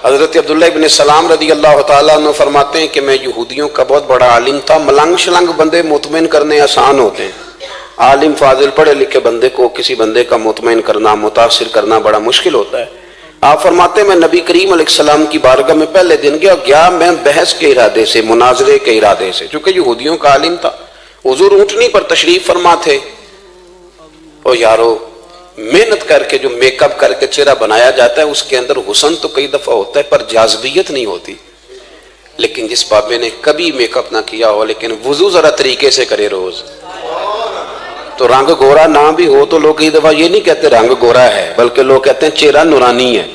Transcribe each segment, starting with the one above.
حضرت عبداللہ ابن سلام رضی اللہ تعالیٰ عنہ فرماتے ہیں کہ میں یہودیوں کا بہت بڑا عالم تھا، ملنگ شلنگ بندے مطمئن کرنے آسان ہوتے ہیں، عالم فاضل پڑھے لکھے بندے کو کسی بندے کا مطمئن کرنا متاثر کرنا بڑا مشکل ہوتا ہے۔ آپ فرماتے ہیں میں نبی کریم علیہ السلام کی بارگاہ میں پہلے دن گیا میں بحث کے ارادے سے، مناظرے کے ارادے سے، چونکہ یہودیوں کا عالم تھا۔ حضور اونٹنی پر تشریف فرما تھے۔ او یارو، محنت کر کے جو میک اپ کر کے چہرہ بنایا جاتا ہے اس کے اندر حسن تو کئی دفعہ ہوتا ہے پر جاذبیت نہیں ہوتی، لیکن جس بابے نے کبھی میک اپ نہ کیا ہو لیکن وضو ذرا طریقے سے کرے روز، تو رنگ گورا نہ بھی ہو تو لوگ کئی دفعہ یہ نہیں کہتے رنگ گورا ہے، بلکہ لوگ کہتے ہیں چہرہ نورانی ہے۔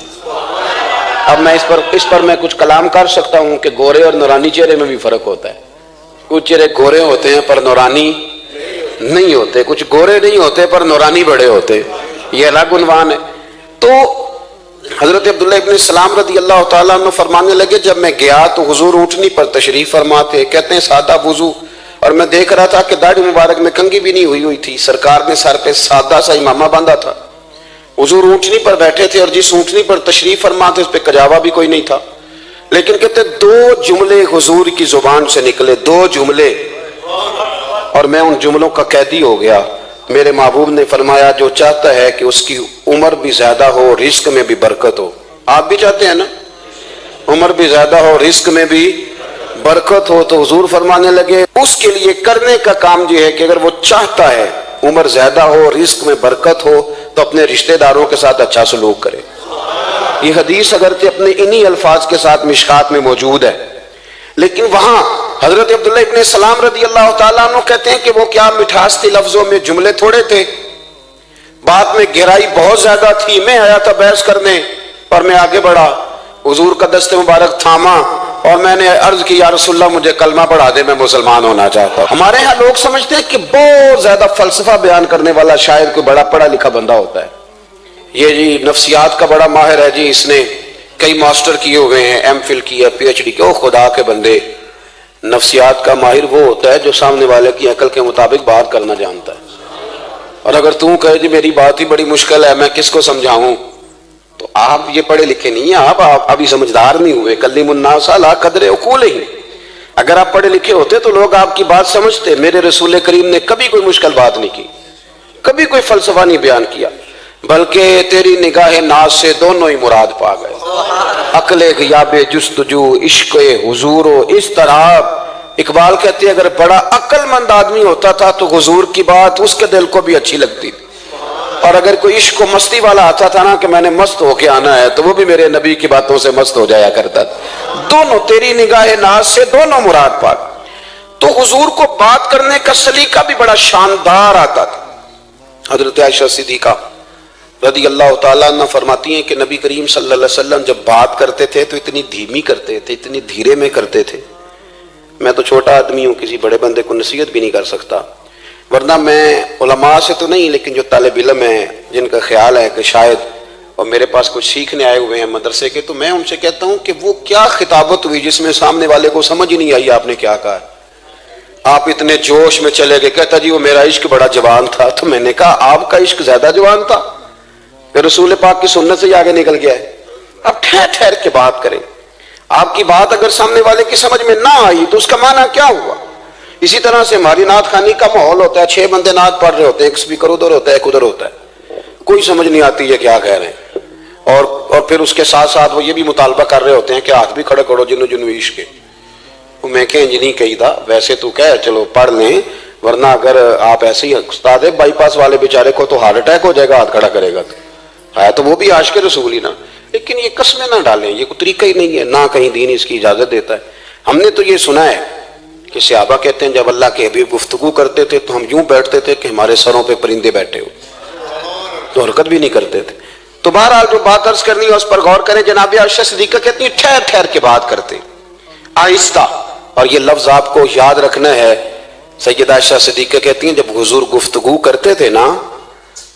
اب میں اس پر میں کچھ کلام کر سکتا ہوں کہ گورے اور نورانی چہرے میں بھی فرق ہوتا ہے۔ کچھ چہرے گورے ہوتے ہیں پر نورانی نہیں ہوتے، کچھ گورے نہیں ہوتے پر نورانی بڑے ہوتے، یہ الگ عنوان ہے۔ تو حضرت عبداللہ ابن سلام رضی اللہ تعالیٰ عنہ فرمانے لگے جب میں گیا تو حضور اونٹنی پر تشریف فرما تھے، کہتے ہیں سادہ وضو، اور میں دیکھ رہا تھا کہ داڑھی مبارک میں کنگھی بھی نہیں ہوئی تھی، سرکار نے سر پہ سادہ سا امامہ باندھا تھا۔ حضور اونٹنی پر بیٹھے تھے اور جس اونٹنی پر تشریف فرما تھے اس پہ کجاوا بھی کوئی نہیں تھا، لیکن کہتے دو جملے حضور کی زبان سے نکلے، دو جملے، اور میں ان جملوں کا قیدی ہو گیا۔ میرے محبوب نے فرمایا جو چاہتا ہے کہ اس کی عمر بھی زیادہ ہو رزق میں بھی برکت ہو، آپ بھی چاہتے ہیں نا عمر بھی زیادہ ہو رزق میں بھی برکت ہو، تو حضور فرمانے لگے اس کے لیے کرنے کا کام یہ ہے کہ اگر وہ چاہتا ہے عمر زیادہ ہو رزق میں برکت ہو تو اپنے رشتہ داروں کے ساتھ اچھا سلوک کرے۔ یہ حدیث اگرچہ اپنے انہی الفاظ کے ساتھ مشکات میں موجود ہے، لیکن وہاں حضرت عبداللہ ابن سلام رضی اللہ تعالیٰ عنہ کہتے ہیں کہ وہ کیا مٹھاس تھی لفظوں میں، جملے تھوڑے تھے، بات میں گہرائی بہت زیادہ تھی۔ میں آیا تھا بحث کرنے اور میں آگے بڑھا، حضور کا دست مبارک تھاما اور میں نے عرض کی یا رسول اللہ مجھے کلمہ پڑھا دے، میں مسلمان ہونا چاہتا ہوں۔ ہمارے ہاں لوگ سمجھتے ہیں کہ بہت زیادہ فلسفہ بیان کرنے والا شاعر کوئی بڑا پڑھا لکھا بندہ ہوتا ہے، یہ جی نفسیات کا بڑا ماہر ہے جی، اس نے کئی ماسٹر کیے ہوئے ہیں، ایم فل کیا، پی ایچ ڈی کیا۔ خدا کے بندے، نفسیات کا ماہر وہ ہوتا ہے جو سامنے والے کی عقل کے مطابق بات کرنا جانتا ہے، اور اگر تم کہے جی میری بات ہی بڑی مشکل ہے میں کس کو سمجھاؤں، تو آپ یہ پڑھے لکھے نہیں ہیں، آپ ابھی سمجھدار نہیں ہوئے۔ کلم الناس علی قدر عقولہم، اگر آپ پڑھے لکھے ہوتے تو لوگ آپ کی بات سمجھتے۔ میرے رسول کریم نے کبھی کوئی مشکل بات نہیں کی، کبھی کوئی فلسفہ نہیں بیان کیا، بلکہ تیری نگاہ ناز سے دونوں ہی مراد پا گئے، عقل غیاب جستجو، عشق حضور و اضطراب۔ اقبال کہتے ہیں اگر بڑا عقل مند آدمی ہوتا تھا تو حضور کی بات اس کے دل کو بھی اچھی لگتی تھی، اور اگر کوئی عشق و مستی والا آتا تھا نا کہ میں نے مست ہو کے آنا ہے تو وہ بھی میرے نبی کی باتوں سے مست ہو جایا کرتا تھا۔ دونوں تیری نگاہ ناز سے دونوں مراد پا گئے۔ تو حضور کو بات کرنے کا سلیقہ بھی بڑا شاندار آتا تھا۔ حضرت عائشہ صدیقہ رضی اللہ تعالیٰ عنہ فرماتی ہیں کہ نبی کریم صلی اللہ علیہ وسلم جب بات کرتے تھے تو اتنی دھیمی کرتے تھے، اتنی دھیرے میں کرتے تھے، میں تو چھوٹا آدمی ہوں، کسی بڑے بندے کو نصیحت بھی نہیں کر سکتا، ورنہ میں علماء سے تو نہیں لیکن جو طالب علم ہیں جن کا خیال ہے کہ شاید اور میرے پاس کچھ سیکھنے آئے ہوئے ہیں مدرسے کے، تو میں ان سے کہتا ہوں کہ وہ کیا خطابت ہوئی جس میں سامنے والے کو سمجھ ہی نہیں آئی آپ نے کیا کہا ہے۔ آپ اتنے جوش میں چلے گئے، کہتا جی وہ میرا عشق بڑا جوان تھا، تو میں نے کہا آپ کا عشق زیادہ جوان تھا، رسول پاک کی سنت سے آگے نکل گیا ہے۔ اب ٹھہر ٹھہر کے بات کریں، آپ کی بات اگر سامنے والے کی سمجھ میں نہ آئی تو اس کا معنی کیا ہوا؟ اسی طرح سے ہماری نعت خوانی کا ماحول ہوتا ہے، 6 بندے نعت پڑھ رہے ہوتے ہیں، ایک اسپیکر ادھر ہوتا ہے ایک ادھر ہوتا ہے، کوئی سمجھ نہیں آتی ہے کیا کہہ رہے ہیں، اور پھر اس کے ساتھ ساتھ وہ یہ بھی مطالبہ کر رہے ہوتے ہیں کہ ہاتھ بھی کھڑے کرو جنو جنو عشق کے۔ میں کہ انج نہیں کہی تھا، ویسے تو کہہ چلو پڑھ لیں، ورنہ اگر آپ ایسے ہی استاد ہے بائی پاس والے بیچارے کو تو ہارٹ اٹیک ہو جائے گا ہاتھ کھڑا کرے گا، ہے تو وہ بھی عاشق رسول ہی نا، لیکن یہ قسمیں نہ ڈالیں، یہ کوئی طریقہ ہی نہیں ہے، نہ کہیں دین اس کی اجازت دیتا ہے۔ ہم نے تو یہ سنا ہے کہ صحابہ کہتے ہیں جب اللہ کے حبیب گفتگو کرتے تھے تو ہم یوں بیٹھتے تھے کہ ہمارے سروں پہ پرندے بیٹھے ہو، تو حرکت بھی نہیں کرتے تھے۔ تو بہرحال جو بات عرض کرنی ہے اس پر غور کریں۔ جناب عائشہ صدیقہ کہتی ہیں ٹھہر ٹھہر کے بات کرتے، آہستہ، اور یہ لفظ آپ کو یاد رکھنا ہے۔ سیدہ عائشہ صدیقہ کہتی ہیں جب حضور گفتگو کرتے تھے نا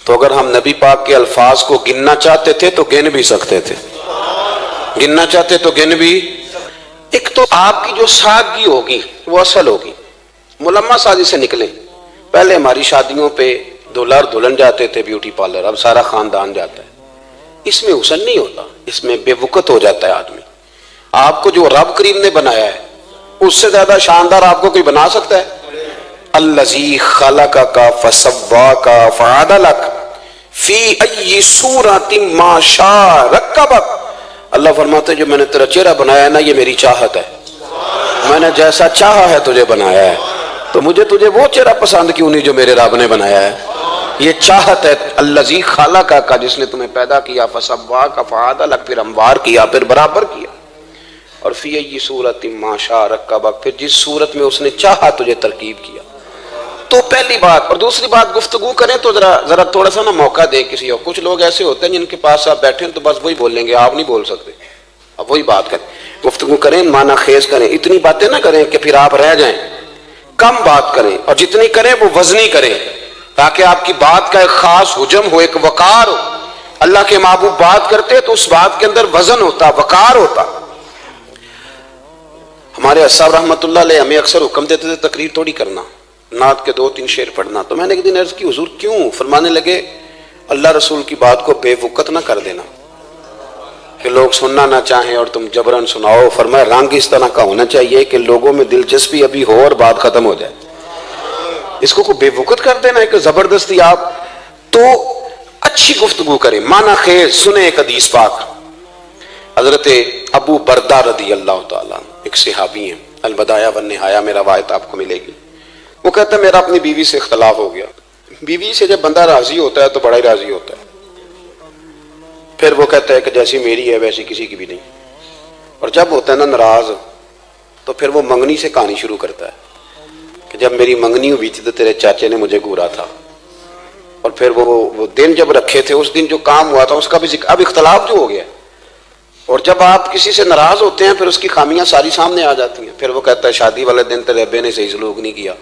تو اگر ہم نبی پاک کے الفاظ کو گننا چاہتے تھے تو گن بھی سکتے تھے، گننا چاہتے تو گن بھی۔ ایک تو آپ کی جو سادگی ہوگی وہ اصل ہوگی، ملمہ سازی سے نکلیں۔ پہلے ہماری شادیوں پہ دولہا اور دلہن جاتے تھے بیوٹی پارلر، اب سارا خاندان جاتا ہے، اس میں حسن نہیں ہوتا، اس میں بے وقت ہو جاتا ہے آدمی۔ آپ کو جو رب کریم نے بنایا ہے اس سے زیادہ شاندار آپ کو کوئی بنا سکتا ہے؟ الذی خلقک فسواک فعدلک فی ای صورت ما شاء رکبک۔ اللہ فرماتے ہیں جو میں نے تیرا چہرہ بنایا ہے نا، یہ میری چاہت ہے، میں نے جیسا چاہا ہے تجھے بنایا ہے، تو مجھے تجھے وہ چہرہ پسند کیوں نہیں جو میرے رب نے بنایا ہے؟ یہ چاہت ہے الذی خلقک کا، جس نے تمہیں پیدا کیا، فسواک فعدلک، پھر ہموار کیا، پھر برابر کیا، اور فی ای صورت ما شاء رکبک، پھر جس صورت میں اس نے چاہا تجھے ترکیب کیا۔ تو پہلی بات، اور دوسری بات، گفتگو کریں تو ذرا تھوڑا سا نا موقع دیں کسی اور۔ کچھ لوگ ایسے ہوتے ہیں جن کے پاس آپ بیٹھے ہیں تو بس وہی بولیں گے، آپ نہیں بول سکتے، اب وہی بات کریں، گفتگو کریں، معنی خیز کریں، اتنی باتیں نہ کریں کہ پھر آپ رہ جائیں، کم بات کریں، اور جتنی کریں وہ وزنی کریں، تاکہ آپ کی بات کا ایک خاص حجم ہو، ایک وقار ہو۔ اللہ کے محبوب بات کرتے تو اس بات کے اندر وزن ہوتا، وقار ہوتا۔ ہمارے صاحب رحمۃ اللہ علیہ ہمیں اکثر حکم دیتے تھے تقریر تھوڑی کرنا، نعت کے 2-3 شعر پڑھنا۔ تو میں نے ایک دن عرض کی حضور کیوں؟ فرمانے لگے اللہ رسول کی بات کو بے وقت نہ کر دینا کہ لوگ سننا نہ چاہیں اور تم جبرن سناؤ۔ فرمایا رنگ اس طرح کا ہونا چاہیے کہ لوگوں میں دلچسپی ابھی ہو اور بات ختم ہو جائے۔ اس کو بے وقت کر دینا ہے کہ زبردستی آپ تو اچھی گفتگو کریں، معنی خیز سنیں۔ ایک حدیث پاک حضرت ابو بردہ رضی اللہ تعالیٰ ایک صحابی ہیں، البدایہ والنہایہ میں روایت آپ کو ملے گی۔ وہ کہتا ہے میرا اپنی بیوی سے اختلاف ہو گیا۔ بیوی سے جب بندہ راضی ہوتا ہے تو بڑا ہی راضی ہوتا ہے، پھر وہ کہتا ہے کہ جیسی میری ہے ویسی کسی کی بھی نہیں، اور جب ہوتا ہے نا ناراض تو پھر وہ منگنی سے کہانی شروع کرتا ہے کہ جب میری منگنی ہوئی تھی تو تیرے چاچے نے مجھے گورا تھا، اور پھر وہ دن جب رکھے تھے اس دن جو کام ہوا تھا اس کا بھی ذکر۔ اب اختلاف جو ہو گیا، اور جب آپ کسی سے ناراض ہوتے ہیں پھر اس کی خامیاں ساری سامنے آ جاتی ہیں۔ پھر وہ کہتا ہے شادی والے دن تیرے ابے نے صحیح سلوک نہیں کیا،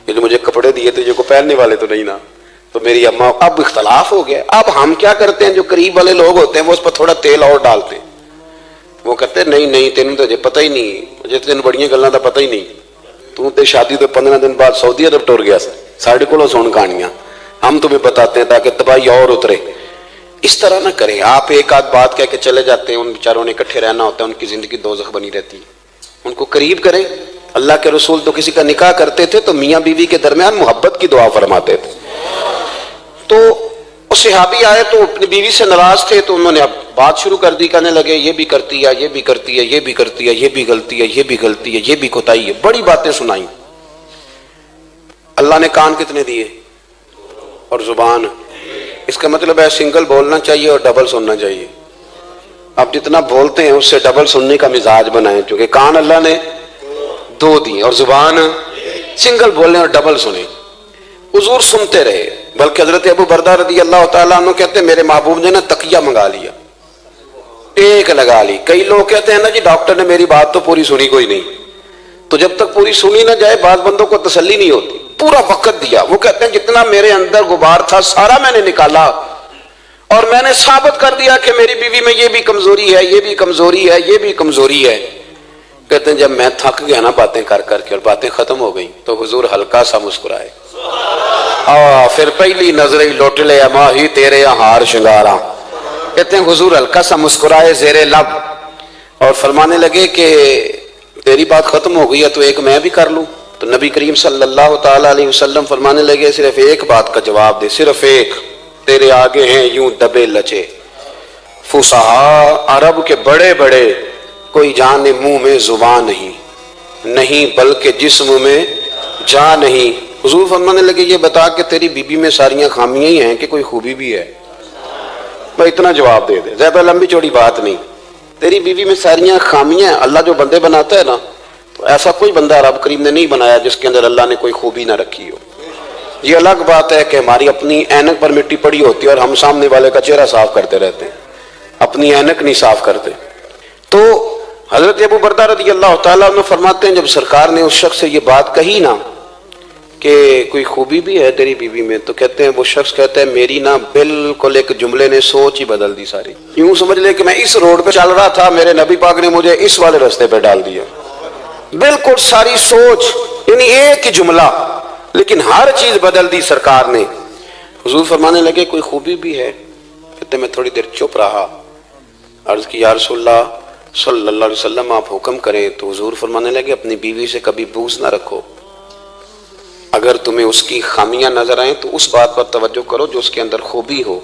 یہ جو مجھے کپڑے دیے تھے جو کو پہننے والے تو نہیں نا، تو میری اماں۔ اب اختلاف ہو گیا۔ اب ہم کیا کرتے ہیں، جو قریب والے لوگ ہوتے ہیں وہ اس پر تھوڑا تیل اور ڈالتے ہیں، وہ کہتے ہیں نہیں تینوں تو پتہ ہی نہیں، مجھے تین بڑیاں گلاں دا پتہ ہی نہیں، تو تے شادی تو 15 دن بعد سعودی عرب ٹر گیا ساڑھے کولوں سن کہانیاں، ہم تمہیں بتاتے ہیں تاکہ تباہی اور اترے۔ اس طرح نہ کریں، آپ ایک آدھ بات کہہ کے چلے جاتے ہیں، ان بیچاروں نے اکٹھے رہنا ہوتا ہے، ان کی زندگی دوزخ بنی رہتی ہے۔ ان کو قریب کریں۔ اللہ کے رسول تو کسی کا نکاح کرتے تھے تو میاں بیوی کے درمیان محبت کی دعا فرماتے تھے۔ تو وہ صحابی آئے تو اپنی بیوی سے ناراض تھے، تو انہوں نے اب بات شروع کر دی، کہنے لگے یہ بھی کرتی ہے، یہ بھی کرتی ہے، یہ بھی کرتی ہے، یہ بھی غلطی ہے، یہ بھی غلطی ہے، یہ بھی کوتاہی ہے، بڑی باتیں سنائیں۔ اللہ نے کان کتنے دیے اور زبان؟ اس کا مطلب ہے سنگل بولنا چاہیے اور ڈبل سننا چاہیے۔ آپ جتنا بولتے ہیں اس سے ڈبل سننے کا مزاج بنائیں، کیونکہ کان اللہ نے 2 دیے اور زبان سنگل بولیں اور ڈبل سنیں۔ حضور سنتے رہے، بلکہ حضرت ابو بردہ رضی اللہ تعالیٰ عنہ کہتے ہیں میرے محبوب نے نا تکیہ منگا لیا، ٹیک لگا لی۔ کئی لوگ کہتے ہیں نا جی ڈاکٹر نے میری بات تو پوری سنی کوئی نہیں، تو جب تک پوری سنی نہ جائے بعض بندوں کو تسلی نہیں ہوتی۔ پورا وقت دیا، وہ کہتے ہیں جتنا میرے اندر غبار تھا سارا میں نے نکالا، اور میں نے ثابت کر دیا کہ میری بیوی میں یہ بھی کمزوری ہے، یہ بھی کمزوری ہے، یہ بھی کمزوری ہے۔ کہتے ہیں جب میں تھک گیا نا باتیں کر کر کے اور باتیں ختم ہو گئیں تو حضور ہلکا سا مسکرائے، پھر پہلی نظر ہی لوٹ لے ماہی تیرے ہار شنگارا۔ کہتے ہیں حضور ہلکا سا مسکرائے زیر لب اور فرمانے لگے کہ تیری بات ختم ہو گئی ہے تو ایک میں بھی کر لوں۔ تو نبی کریم صلی اللہ تعالی علیہ وسلم فرمانے لگے صرف ایک بات کا جواب دے، صرف ایک، تیرے آگے ہیں یوں دبے لچے فصحا عرب کے بڑے بڑے، کوئی جانے منہ میں زبان نہیں بلکہ جسم میں جان نہیں۔ حضور فرمانے لگے یہ بتا کہ تیری بیوی میں ساریاں خامیاں ہی ہیں کہ کوئی خوبی بھی ہے؟ میں اتنا جواب دے دے، زیادہ لمبی چوڑی بات نہیں۔ تیری بیوی میں ساریاں خامیاں ہیں۔ اللہ جو بندے بناتا ہے نا تو ایسا کوئی بندہ رب کریم نے نہیں بنایا جس کے اندر اللہ نے کوئی خوبی نہ رکھی ہو۔ یہ الگ بات ہے کہ ہماری اپنی اینک پر مٹی پڑی ہوتی ہے اور ہم سامنے والے کا چہرہ صاف کرتے رہتے ہیں، اپنی اینک نہیں صاف کرتے۔ تو حضرت ابو بردہ رضی اللہ تعالیٰ عنہ فرماتے ہیں جب سرکار نے اس شخص سے یہ بات کہی نا کہ کوئی خوبی بھی ہے تیری بیوی میں، تو کہتے ہیں وہ شخص کہتا ہے میری نا بالکل ایک جملے نے سوچ ہی بدل دی ساری۔ یوں سمجھ لے کہ میں اس روڈ پہ چل رہا تھا، میرے نبی پاک نے مجھے اس والے راستے پہ ڈال دیا، بالکل ساری سوچ، یعنی ایک ہی جملہ لیکن ہر چیز بدل دی سرکار نے۔ حضور فرمانے لگے کوئی خوبی بھی ہے؟ کہتے میں تھوڑی دیر چپ رہا، عرض کی یا رسول اللہ صلی اللہ علیہ وسلم آپ حکم کریں، تو حضور فرمانے لگے اپنی بیوی سے کبھی بغض نہ رکھو، اگر تمہیں اس کی خامیاں نظر آئیں تو اس بات پر توجہ کرو جو اس کے اندر خوبی ہو۔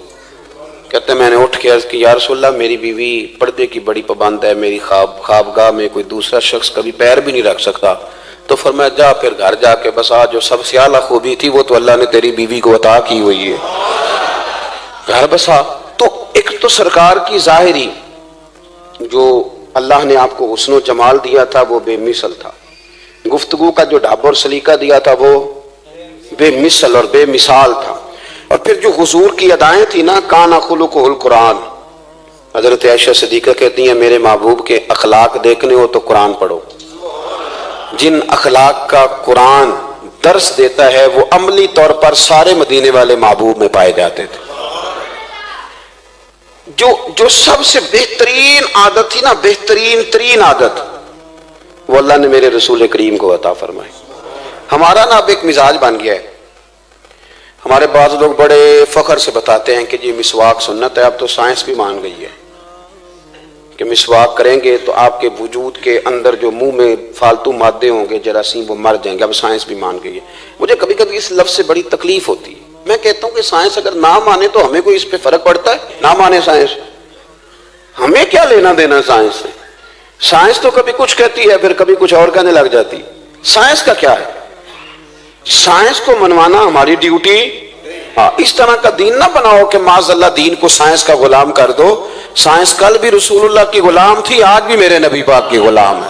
کہتے میں نے اٹھ کے عرض کی یا رسول اللہ میری بیوی پردے کی بڑی پابند ہے، میری خوابگاہ میں کوئی دوسرا شخص کبھی پیر بھی نہیں رکھ سکتا۔ تو فرمایا جا پھر گھر جا کے بس جو سب سے اعلیٰ خوبی تھی وہ تو اللہ نے تیری بیوی کو عطا کی ہوئی ہے، گھر بسا۔ تو ایک تو سرکار کی ظاہری جو اللہ نے آپ کو حسن و جمال دیا تھا وہ بے مثل تھا، گفتگو کا جو ڈھب اور سلیقہ دیا تھا وہ بے مثل اور بے مثال تھا، اور پھر جو حضور کی ادائیں تھی نا، کانا خلقہ القرآن۔ حضرت عائشہ صدیقہ کہتی ہیں میرے محبوب کے اخلاق دیکھنے ہو تو قرآن پڑھو، جن اخلاق کا قرآن درس دیتا ہے وہ عملی طور پر سارے مدینے والے محبوب میں پائے جاتے تھے۔ جو سب سے بہترین عادت تھی نا، بہترین ترین عادت، وہ اللہ نے میرے رسول کریم کو عطا فرمائی۔ ہمارا نا اب ایک مزاج بن گیا ہے، ہمارے بعض لوگ بڑے فخر سے بتاتے ہیں کہ جی مسواک سنت ہے، اب تو سائنس بھی مان گئی ہے کہ مسواک کریں گے تو آپ کے وجود کے اندر جو منہ میں فالتو مادے ہوں گے جراثیم وہ مر جائیں گے، اب سائنس بھی مان گئی ہے۔ مجھے کبھی کبھی اس لفظ سے بڑی تکلیف ہوتی ہے، میں کہتا ہوں کہ سائنس اگر نہ مانے تو ہمیں کوئی اس پہ فرق پڑتا ہے؟ نہ مانے سائنس، ہمیں کیا لینا دینا سائنس سے؟ سائنس تو کبھی کچھ کہتی ہے پھر کبھی کچھ اور کہنے لگ جاتی، سائنس کا کیا ہے؟ سائنس کو منوانا ہماری ڈیوٹی۔ اس طرح کا دین نہ بناؤ کہ معاذ اللہ دین کو سائنس کا غلام کر دو۔ سائنس کل بھی رسول اللہ کی غلام تھی، آج بھی میرے نبی پاک کی غلام ہے۔